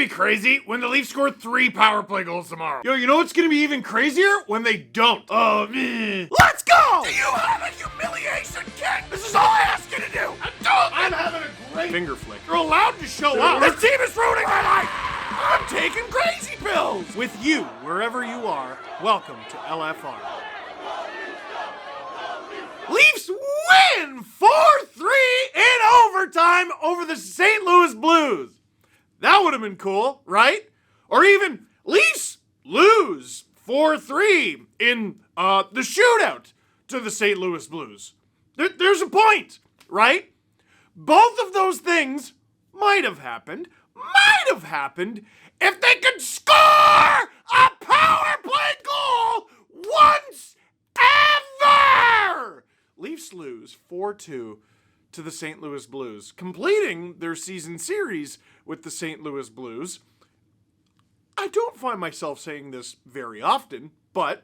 be crazy? When the Leafs score 3 power play goals tomorrow. Yo, you know what's gonna be even crazier? When they don't. Oh, man. Let's go! Do you have a humiliation kit? This is all I ask you to do. I'm having a great finger flick. You're allowed to show up. This team is ruining my life. I'm taking crazy pills. With you, wherever you are, welcome to LFR. Leafs win 4-3 in overtime over the St. Louis Blues. That would have been cool, right? Or even Leafs lose 4-3 in the shootout to the St. Louis Blues. There's a point, right? Both of those things might have happened if they could score a power play goal once ever. Leafs lose 4-2 to the St. Louis Blues, completing their season series with the St. Louis Blues. I don't find myself saying this very often, but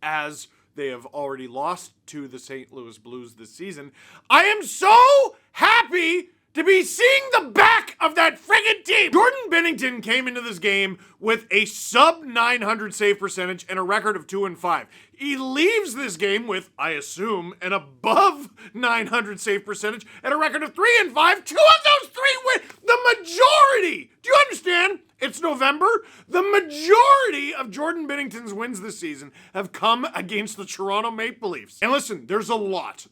as they have already lost to the St. Louis Blues this season, I am so happy to be seeing the back of that friggin' team. Jordan Binnington came into this game with a sub-900 save percentage and a record of 2-5. He leaves this game with, I assume, an above 900 save percentage and a record of 3-5. 2 of those 3 win. The majority. Do you understand? It's November. The majority of Jordan Binnington's wins this season have come against the Toronto Maple Leafs. And listen, there's a lot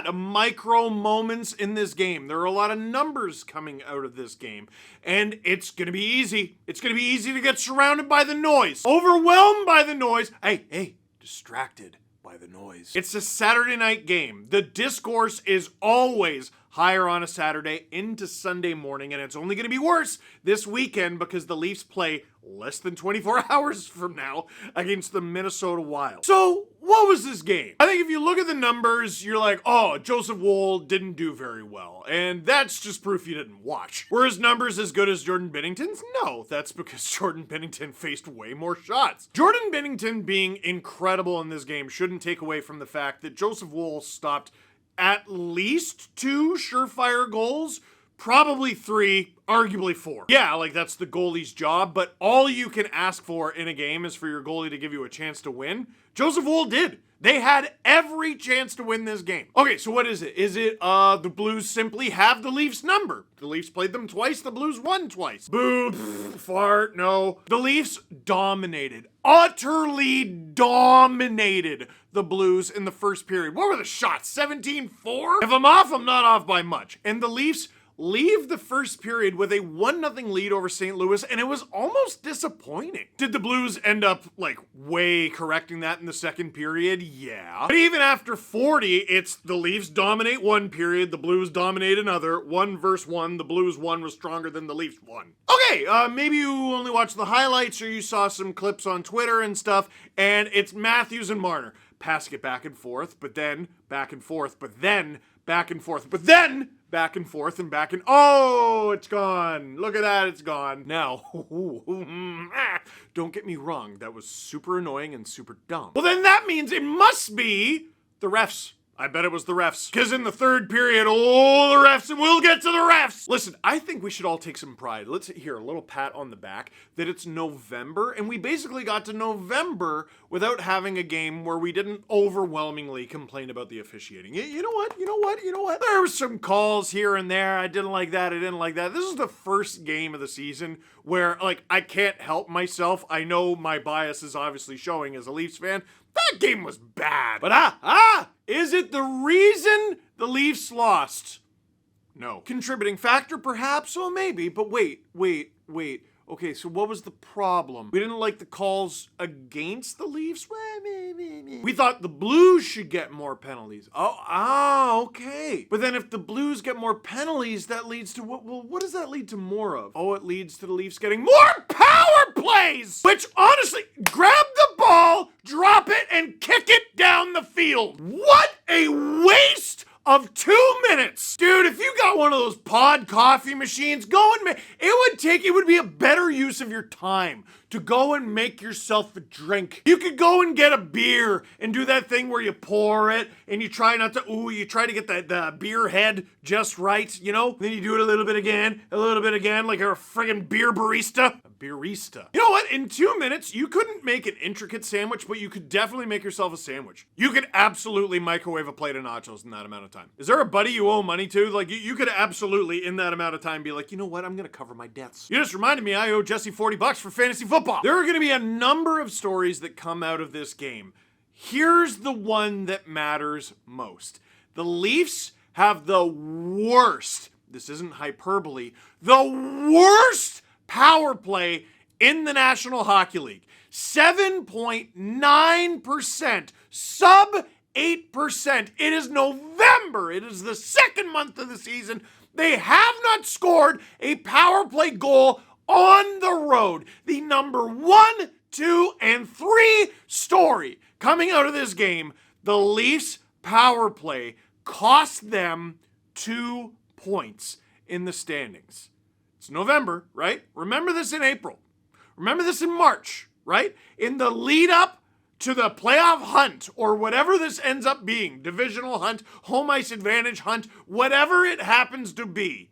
of micro moments in this game. There are a lot of numbers coming out of this game. And it's going to be easy. It's going to be easy to get surrounded by the noise. Overwhelmed by the noise. Hey, distracted by the noise. It's a Saturday night game. The discourse is always higher on a Saturday into Sunday morning, and it's only going to be worse this weekend because the Leafs play less than 24 hours from now against the Minnesota Wild. So, what was this game? I think if you look at the numbers, you're like, oh, Joseph Woll didn't do very well, and that's just proof you didn't watch. Were his numbers as good as Jordan Binnington's? No, that's because Jordan Binnington faced way more shots. Jordan Binnington being incredible in this game shouldn't take away from the fact that Joseph Woll stopped at least 2 surefire goals, probably 3, arguably 4. Yeah, like that's the goalie's job, but all you can ask for in a game is for your goalie to give you a chance to win. Joseph Woll did. They had every chance to win this game. Okay, so what is it? Is it the Blues simply have the Leafs number? The Leafs played them twice, the Blues won twice. Boo, fart, no. The Leafs dominated, utterly dominated the Blues in the first period. What were the shots? 17-4? If I'm off, I'm not off by much. And the Leafs leave the first period with a 1-0 lead over St. Louis, and it was almost disappointing. Did the Blues end up, way correcting that in the second period? Yeah. But even after 40, it's the Leafs dominate one period, the Blues dominate another, 1-1, the Blues 1 was stronger than the Leafs 1. Okay, maybe you only watched the highlights or you saw some clips on Twitter and stuff, and it's Matthews and Marner. Passing it back and forth, but then back and forth, but then back and forth, but then back and forth and back and... Oh, it's gone. Look at that, it's gone. Now, don't get me wrong, that was super annoying and super dumb. Well, then that means it must be the refs. I bet it was the refs. Because in the third period, the refs, and we'll get to the refs. Listen, I think we should all take some pride. Let's hear a little pat on the back that it's November, and we basically got to November without having a game where we didn't overwhelmingly complain about the officiating. You know what? There were some calls here and there. I didn't like that. I didn't like that. This is the first game of the season where, I can't help myself. I know my bias is obviously showing as a Leafs fan. That game was bad. But is it the reason the Leafs lost? No. Contributing factor, perhaps? Well, maybe. But wait. Okay, so what was the problem? We didn't like the calls against the Leafs? We thought the Blues should get more penalties. Okay. But then if the Blues get more penalties, that leads to what? Well, what does that lead to more of? Oh, it leads to the Leafs getting more power plays! Which, honestly, grab the ball, drop it, and kick it down the field. What a waste of 2 minutes. Dude, if you got one of those pod coffee machines, go and it would it would be a better use of your time to go and make yourself a drink. You could go and get a beer and do that thing where you pour it and you try not to, you try to get the beer head just right, you know? Then you do it a little bit again, like a friggin' beer barista. A beerista. You know what? In 2 minutes, you couldn't make an intricate sandwich, but you could definitely make yourself a sandwich. You could absolutely microwave a plate of nachos in that amount of time. Is there a buddy you owe money to? Like, you could absolutely, in that amount of time, be like, you know what? I'm gonna cover my debts. You just reminded me I owe Jesse $40 for fantasy football. There are gonna be a number of stories that come out of this game. Here's the one that matters most. The Leafs have the worst, this isn't hyperbole, the worst power play in the National Hockey League. 7.9%, sub 8%. It is November. It is the second month of the season. They have not scored a power play goal on the road. The number 1, 2, and 3 story coming out of this game, the Leafs power play cost them 2 points in the standings. It's November, right? Remember this in April. Remember this in March, right? In the lead up to the playoff hunt, or whatever this ends up being, divisional hunt, home ice advantage hunt, whatever it happens to be,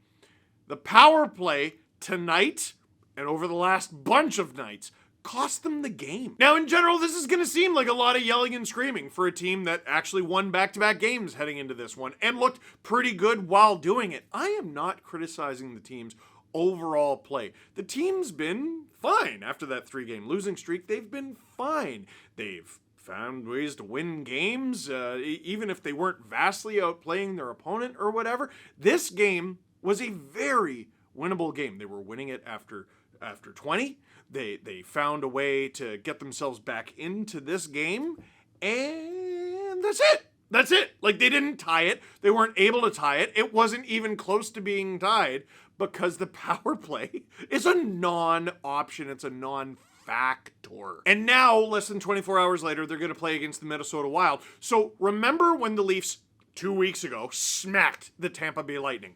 the power play tonight and over the last bunch of nights cost them the game. Now, in general, this is going to seem like a lot of yelling and screaming for a team that actually won back-to-back games heading into this one and looked pretty good while doing it. I am not criticizing the team's overall play. The team's been fine after that 3-game losing streak. They've been fine. They've found ways to win games, even if they weren't vastly outplaying their opponent or whatever. This game was a very winnable game. They were winning it after 20. They found a way to get themselves back into this game, and that's it. That's it. Like, they didn't tie it. They weren't able to tie it. It wasn't even close to being tied because the power play is a non-option. It's a non-factor. And now, less than 24 hours later, they're going to play against the Minnesota Wild. So remember when the Leafs 2 weeks ago smacked the Tampa Bay Lightning?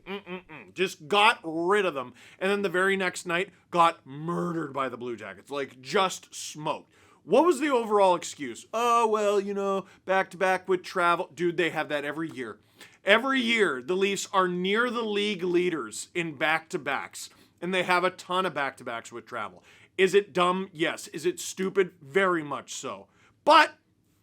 Just got rid of them. And then the very next night got murdered by the Blue Jackets. Like, just smoked. What was the overall excuse? Oh, well, you know, back-to-back with travel. Dude, they have that every year. Every year, the Leafs are near the league leaders in back-to-backs, and they have a ton of back-to-backs with travel. Is it dumb? Yes. Is it stupid? Very much so. But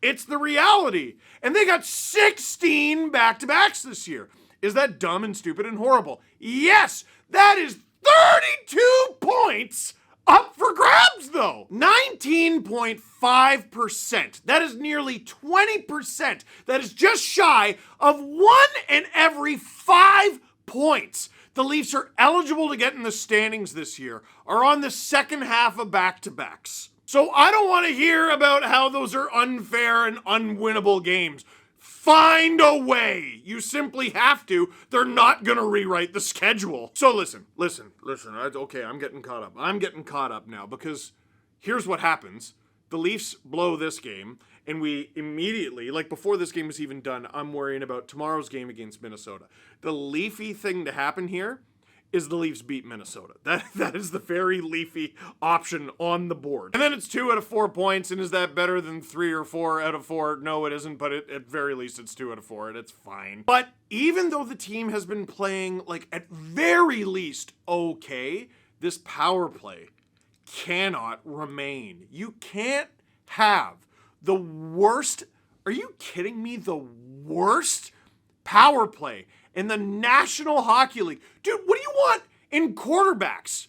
it's the reality. And they got 16 back-to-backs this year. Is that dumb and stupid and horrible? Yes. That is 32 points up for grabs, though. 19.5%. That is nearly 20%. That is just shy of 1 in every 5 points the Leafs are eligible to get in the standings this year are on the second half of back-to-backs. So I don't want to hear about how those are unfair and unwinnable games. Find a way. You simply have to. They're not going to rewrite the schedule. So listen. Okay, I'm getting caught up. I'm getting caught up now because here's what happens. The Leafs blow this game, and we immediately, like before this game is even done, I'm worrying about tomorrow's game against Minnesota. The Leafy thing to happen here is the Leafs beat Minnesota. That is the very Leafy option on the board. And then it's 2 out of 4 points, and is that better than 3 or 4 out of 4? No, it isn't, but at very least it's 2 out of 4, and it's fine. But even though the team has been playing, like, at very least okay, this power play cannot remain. You can't have the worst, are you kidding me, the worst power play in the National Hockey League. Dude, what do you want in quarterbacks?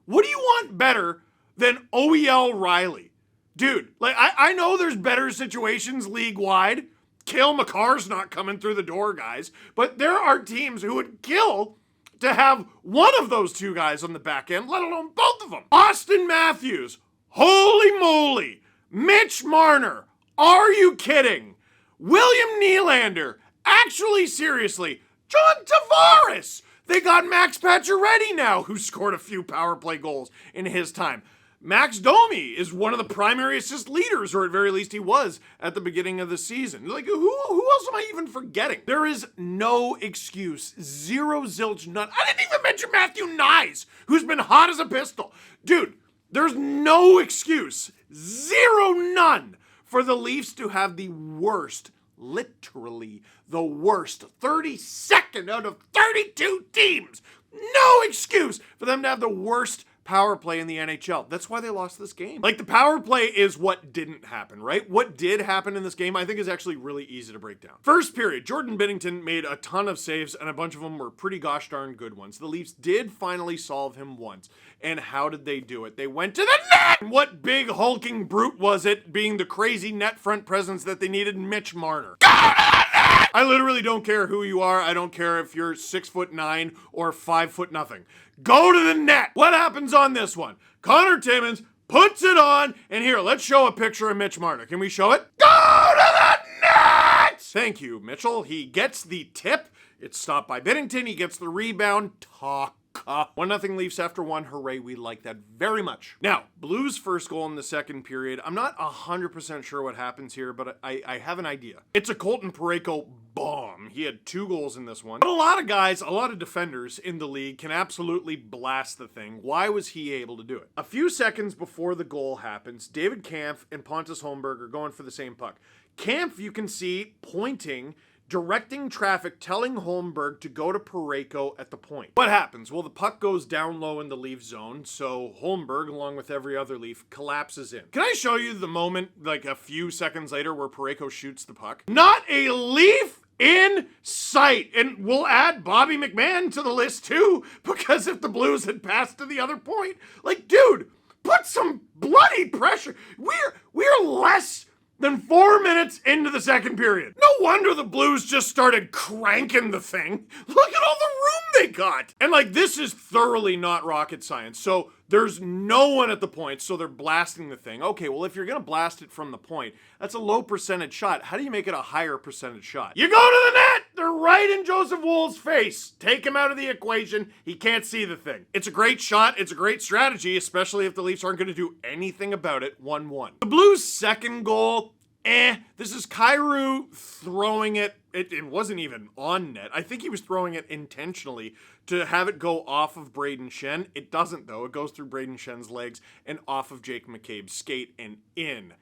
What do you want better than OEL Riley? Dude, like, I know there's better situations league-wide. Cale Makar's not coming through the door, guys. But there are teams who would kill to have one of those two guys on the back end, let alone both of them. Austin Matthews, holy moly. Mitch Marner, are you kidding? William Nylander, actually, seriously, John Tavares. They got Max Pacioretty now, who scored a few power play goals in his time. Max Domi is one of the primary assist leaders, or at very least he was at the beginning of the season. Like, who else am I even forgetting? There is no excuse. Zero zilch none. I didn't even mention Matthew Nyes, who's been hot as a pistol. Dude, there's no excuse. Zero none for the Leafs to have the worst, literally the worst 32nd out of 32 teams. No excuse for them to have the worst power play in the NHL. That's why they lost this game. Like, the power play is what didn't happen, right? What did happen in this game, I think, is actually really easy to break down. First period, Jordan Binnington made a ton of saves, and a bunch of them were pretty gosh darn good ones. The Leafs did finally solve him once. And how did they do it? They went to the net! What big hulking brute was it, being the crazy net front presence that they needed? Mitch Marner. Go to the net! I literally don't care who you are. I don't care if you're 6'9" or 5' nothing. Go to the net. What happens on this one? Connor Timmins puts it on, and here, let's show a picture of Mitch Marner. Can we show it? Go to the net! Thank you, Mitchell. He gets the tip. It's stopped by Binnington. He gets the rebound. Talk. 1-0 Leafs after one. Hooray, we like that very much. Now, Blues' first goal in the second period. I'm not 100% sure what happens here, but I have an idea. It's a Colton Parayko bomb. He had 2 goals in this one. But a lot of guys, a lot of defenders in the league can absolutely blast the thing. Why was he able to do it? A few seconds before the goal happens, David Kampf and Pontus Holmberg are going for the same puck. Kampf, you can see, pointing, directing traffic, telling Holmberg to go to Parayko at the point. What happens? Well, the puck goes down low in the Leaf zone, so Holmberg, along with every other Leaf, collapses in. Can I show you the moment, like a few seconds later, where Parayko shoots the puck? Not a Leaf in sight. And we'll add Bobby McMahon to the list too, because if the Blues had passed to the other point, like, dude, put some bloody pressure. We're less than 4 minutes into the second period. No wonder the Blues just started cranking the thing. Look at all the room they got. And like, this is thoroughly not rocket science. So there's no one at the point, so they're blasting the thing. Okay, well, if you're gonna blast it from the point, that's a low percentage shot. How do you make it a higher percentage shot? You go to the net! They're right in Joseph Wool's face. Take him out of the equation. He can't see the thing. It's a great shot. It's a great strategy, especially if the Leafs aren't gonna do anything about it. 1-1. The Blues' second goal, this is Kyrou throwing it. It wasn't even on net. I think he was throwing it intentionally to have it go off of Braden Shen. It doesn't, though. It goes through Braden Shen's legs and off of Jake McCabe's skate and in.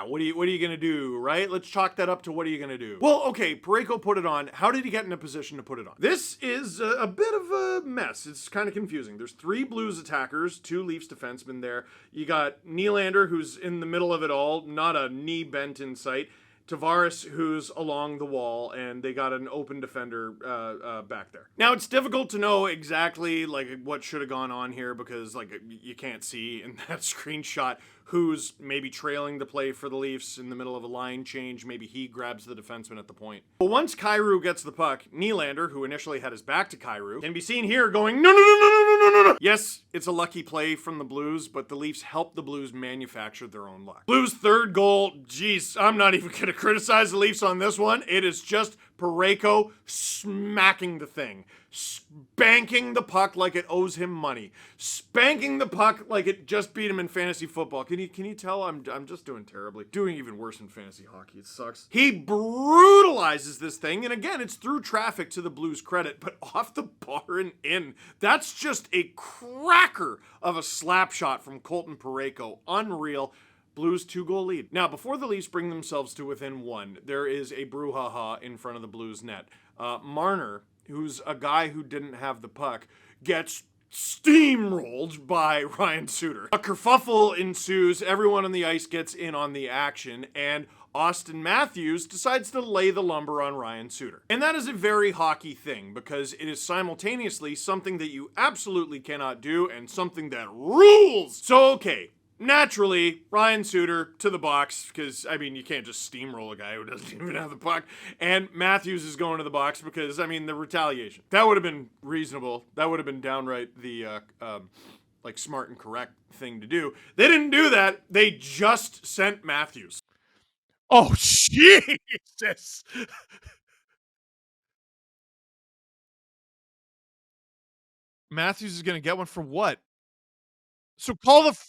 What are you gonna do, right? Let's chalk that up to what are you gonna do? Well, okay, Parayko put it on. How did he get in a position to put it on? This is a bit of a mess. It's kind of confusing. There's 3 Blues attackers, 2 Leafs defensemen there. You got Nylander, who's in the middle of it all, not a knee bent in sight. Tavares, who's along the wall, and they got an open defender back there. Now, it's difficult to know exactly like what should have gone on here because like you can't see in that screenshot who's maybe trailing the play for the Leafs in the middle of a line change. Maybe he grabs the defenseman at the point. But once Kyrou gets the puck, Nylander, who initially had his back to Kyrou, can be seen here going, no, no, no, no, no, no, no, no. Yes, it's a lucky play from the Blues, but the Leafs helped the Blues manufacture their own luck. Blues' third goal, geez, I'm not even going to criticize the Leafs on this one. It is just Parayko smacking the thing. Spanking the puck like it owes him money. Spanking the puck like it just beat him in fantasy football. Can you tell I'm just doing terribly? Doing even worse in fantasy hockey. It sucks. He brutalizes this thing, and again, it's through traffic to the Blues' credit, but off the bar and in. That's just a cracker of a slap shot from Colton Parayko. Unreal. Blues 2-goal lead. Now, before the Leafs bring themselves to within 1, there is a brouhaha in front of the Blues net. Marner, who's a guy who didn't have the puck, gets steamrolled by Ryan Suter. A kerfuffle ensues, everyone on the ice gets in on the action, and Austin Matthews decides to lay the lumber on Ryan Suter. And that is a very hockey thing, because it is simultaneously something that you absolutely cannot do and something that rules. So, okay. Naturally, Ryan Suter to the box, because, I mean, you can't just steamroll a guy who doesn't even have the puck. And Matthews is going to the box because, I mean, the retaliation. That would have been reasonable. That would have been downright the, like, smart and correct thing to do. They didn't do that. They just sent Matthews. Oh, Jesus! Matthews is going to get one for what? So call the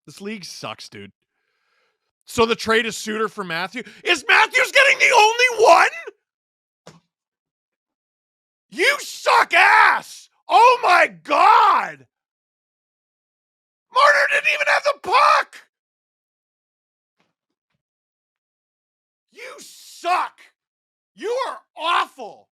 This league sucks, dude. So the trade is Suter for Matthews. Is Matthews getting the only one? You suck ass! Oh my God! Marner didn't even have the puck! You suck! You are awful!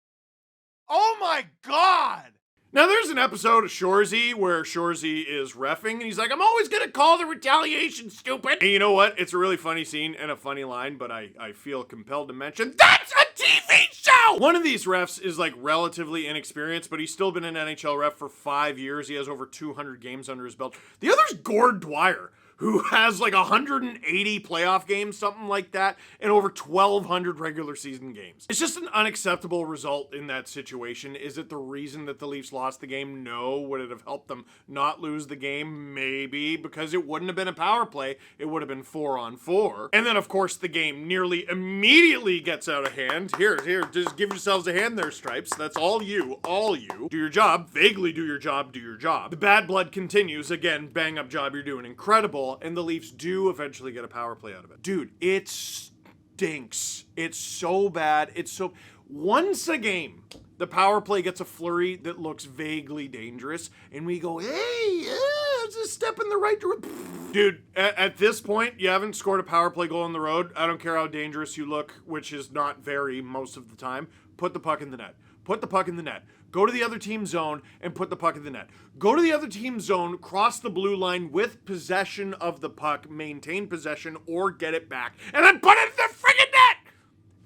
Oh my God! Now, there's an episode of Shoresy where Shoresy is reffing, and he's like, I'm always going to call the retaliation, stupid. And you know what? It's a really funny scene and a funny line, but I feel compelled to mention, that's a TV show! One of these refs is like relatively inexperienced, but he's still been an NHL ref for 5 years. He has over 200 games under his belt. The other's Gord Dwyer, who has like 180 playoff games, something like that, and over 1,200 regular season games. It's just an unacceptable result in that situation. Is it the reason that the Leafs lost the game? No. Would it have helped them not lose the game? Maybe, because it wouldn't have been a power play. It would have been 4-on-4. And then, of course, the game nearly immediately gets out of hand. Here, just give yourselves a hand there, Stripes. That's all you. Do your job. Vaguely do your job. The bad blood continues. Again, bang up job, you're doing incredible. And the Leafs do eventually get a power play out of it. Dude, it stinks. It's so bad. Once a game, the power play gets a flurry that looks vaguely dangerous, and we go, hey, it's a step in the right direction. Dude, at this point, you haven't scored a power play goal on the road. I don't care how dangerous you look, which is not very most of the time. Put the puck in the net. Go to the other team's zone and put the puck in the net. Go to the other team's zone, cross the blue line with possession of the puck, maintain possession, or get it back, and then put it in the friggin' net!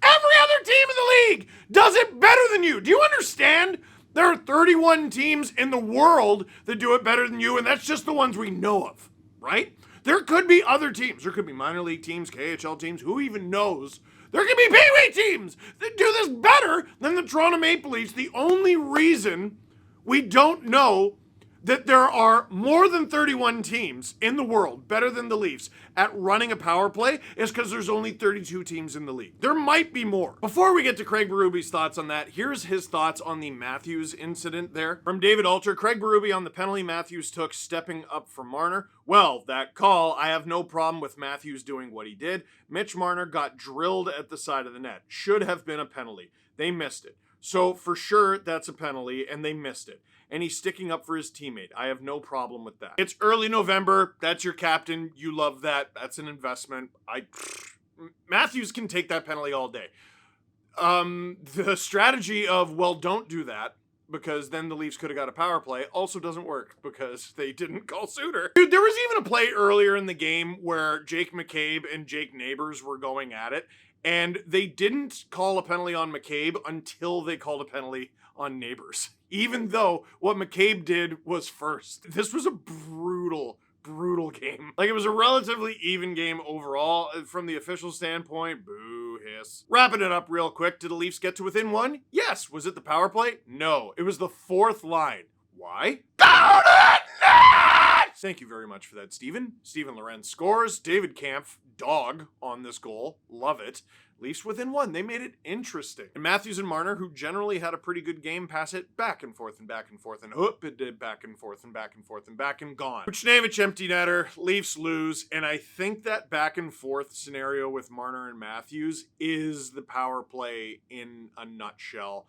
Every other team in the league does it better than you. Do you understand? There are 31 teams in the world that do it better than you, and that's just the ones we know of, right? There could be other teams. There could be minor league teams, KHL teams, who even knows? There could be Pee-wee teams that do this better than the Toronto Maple Leafs. The only reason we don't know that there are more than 31 teams in the world better than the Leafs at running a power play is because there's only 32 teams in the league. There might be more. Before we get to Craig Berube's thoughts on that, here's his thoughts on the Matthews incident there. From David Alter, Craig Berube on the penalty Matthews took stepping up for Marner. Well, that call, I have no problem with Matthews doing what he did. Mitch Marner got drilled at the side of the net. Should have been a penalty. They missed it. So for sure, that's a penalty, and they missed it. And he's sticking up for his teammate. I have no problem with that. It's early November. That's your captain. You love that. That's an investment. Matthews can take that penalty all day. The strategy of, well, don't do that, because then the Leafs could have got a power play, also doesn't work because they didn't call Suter. Dude, there was even a play earlier in the game where Jake McCabe and Jake Neighbors were going at it, and they didn't call a penalty on McCabe until they called a penalty on Neighbors, even though what McCabe did was first. This was a brutal game. Like, it was a relatively even game overall. From the official standpoint, boo, hiss. Wrapping it up real quick, did the Leafs get to within one? Yes. Was it the power play? No. It was the fourth line. Why? Down at net! Thank you very much for that, Steven. Steven Lorenz scores. David Kampf, dog on this goal. Love it. Leafs within one. They made it interesting. And Matthews and Marner, who generally had a pretty good game, pass it back and forth and back and forth, and it did back and forth and back and forth and back and gone. Buchnevich empty netter. Leafs lose. And I think that back and forth scenario with Marner and Matthews is the power play in a nutshell.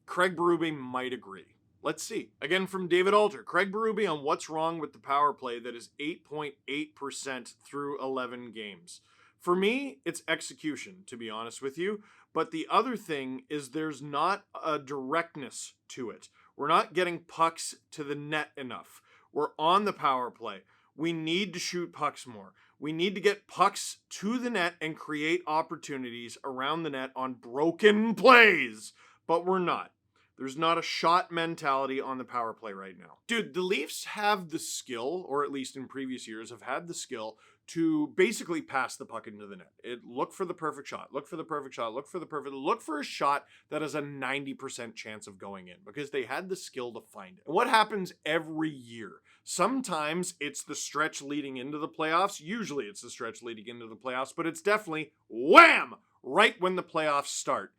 Craig Berube might agree. Let's see. Again, from David Alter. Craig Berube on what's wrong with the power play that is 8.8% through 11 games. For me, it's execution, to be honest with you. But the other thing is there's not a directness to it. We're not getting pucks to the net enough. We're on the power play. We need to shoot pucks more. We need to get pucks to the net and create opportunities around the net on broken plays. But we're not. There's not a shot mentality on the power play right now. Dude, the Leafs have the skill, or at least in previous years have had the skill, to basically pass the puck into the net. Look for the perfect shot. Look for a shot that has a 90% chance of going in, because they had the skill to find it. And what happens every year? Sometimes it's the stretch leading into the playoffs. Usually it's the stretch leading into the playoffs, but it's definitely wham! Right when the playoffs start.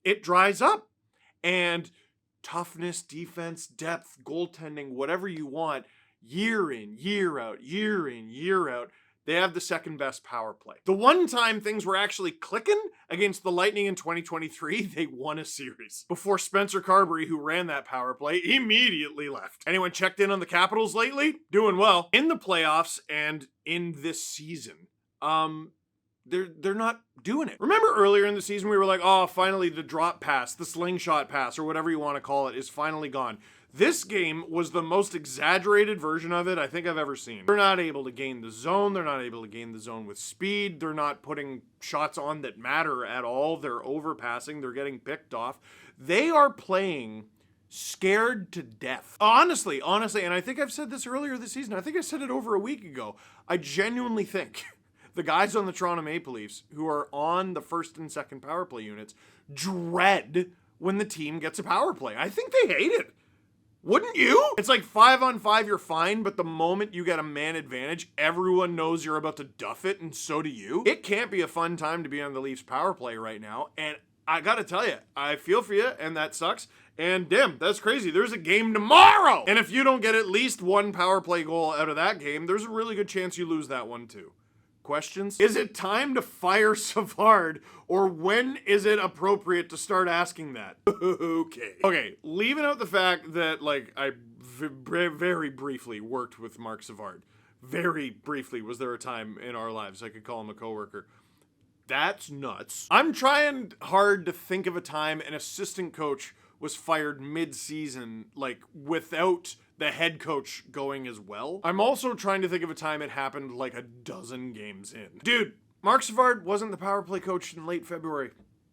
It dries up. And toughness, defense, depth, goaltending, whatever you want, year in, year out, year in, year out, they have the second best power play. The one time things were actually clicking against the Lightning in 2023, they won a series. Before Spencer Carberry, who ran that power play, immediately left. Anyone checked in on the Capitals lately? Doing well. In the playoffs and in this season, they're not doing it. Remember earlier in the season we were like, oh, finally the drop pass, the slingshot pass, or whatever you want to call it, is finally gone. This game was the most exaggerated version of it I think I've ever seen. They're not able to gain the zone. They're not able to gain the zone with speed. They're not putting shots on that matter at all. They're overpassing. They're getting picked off. They are playing scared to death. Honestly, and I think I've said this earlier this season. I think I said it over a week ago. I genuinely think the guys on the Toronto Maple Leafs who are on the first and second power play units dread when the team gets a power play. I think they hate it. Wouldn't you? It's like 5-on-5, you're fine, but the moment you get a man advantage, everyone knows you're about to duff it, and so do you. It can't be a fun time to be on the Leafs power play right now, and I gotta tell you, I feel for you, and that sucks. And damn, that's crazy. There's a game tomorrow! And if you don't get at least one power play goal out of that game, there's a really good chance you lose that one too. Questions? Is it time to fire Savard, or when is it appropriate to start asking that? Okay, leaving out the fact that, like, I very briefly worked with Marc Savard. Very briefly was there a time in our lives I could call him a coworker. That's nuts. I'm trying hard to think of a time an assistant coach was fired mid-season, like, without the head coach going as well. I'm also trying to think of a time it happened like a dozen games in. Dude, Marc Savard wasn't the power play coach in late February.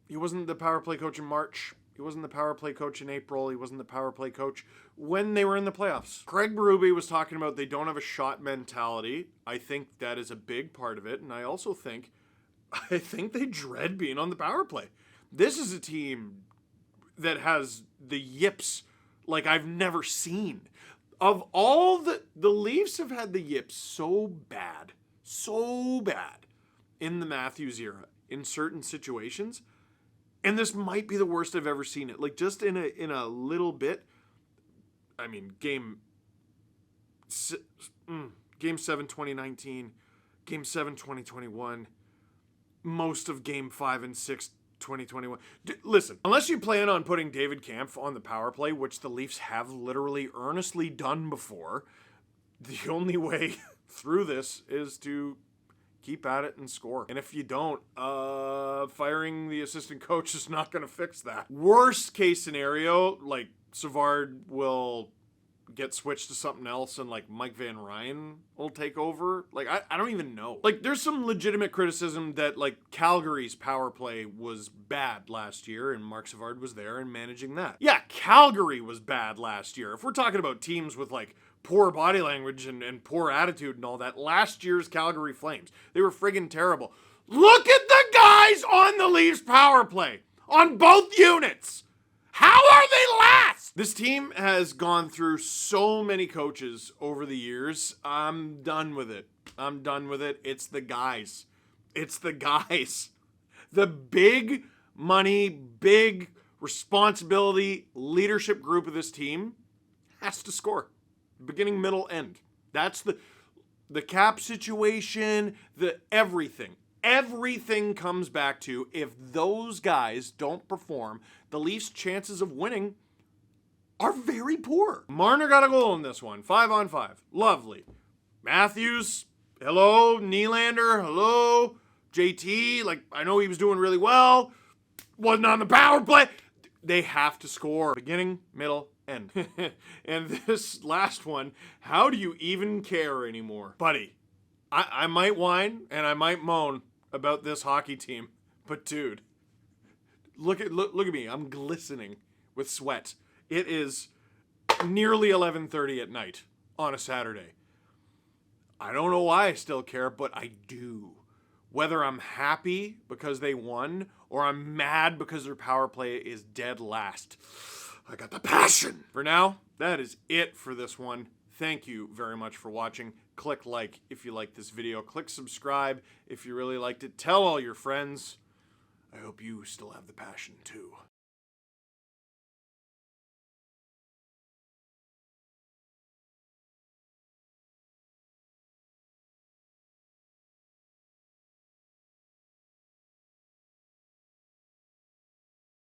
He wasn't the power play coach in March. He wasn't the power play coach in April. He wasn't the power play coach when they were in the playoffs. Craig Berube was talking about they don't have a shot mentality. I think that is a big part of it. And I also think, they dread being on the power play. This is a team that has the yips like I've never seen. Of all the Leafs have had the yips so bad in the Matthews era in certain situations, and this might be the worst I've ever seen it. Like, just in a little bit. I mean, game 7 2019, game 7 2021, most of game 5 and 6 2021. Listen, unless you plan on putting David Kampf on the power play, which the Leafs have literally earnestly done before, the only way through this is to keep at it and score. And if you don't, firing the assistant coach is not going to fix that. Worst case scenario, like, Savard will get switched to something else and, like, Mike Van Ryn will take over. Like, I don't even know. Like, there's some legitimate criticism that, like, Calgary's power play was bad last year and Marc Savard was there and managing that. Yeah, Calgary was bad last year. If we're talking about teams with, like, poor body language and poor attitude and all that, last year's Calgary Flames, they were friggin' terrible. Look at the guys on the Leafs power play on both units. How are they last? This team has gone through so many coaches over the years. I'm done with it. It's the guys. The big money, big responsibility leadership group of this team has to score. Beginning, middle, end. That's the cap situation, the everything. Everything comes back to, if those guys don't perform, the Leafs' chances of winning are very poor. Marner got a goal in this one, 5-on-5. Lovely. Matthews, hello. Nylander, hello. JT, like, I know he was doing really well. Wasn't on the power play. They have to score. Beginning, middle, end. And this last one, how do you even care anymore? Buddy, I might whine and I might moan about this hockey team, but dude, look at me. I'm glistening with sweat. It is nearly 11:30 at night on a Saturday. I don't know why I still care, but I do. Whether I'm happy because they won or I'm mad because their power play is dead last, I got the passion. For now, that is it for this one. Thank you very much for watching. Click like if you liked this video. Click subscribe if you really liked it. Tell all your friends. I hope you still have the passion too.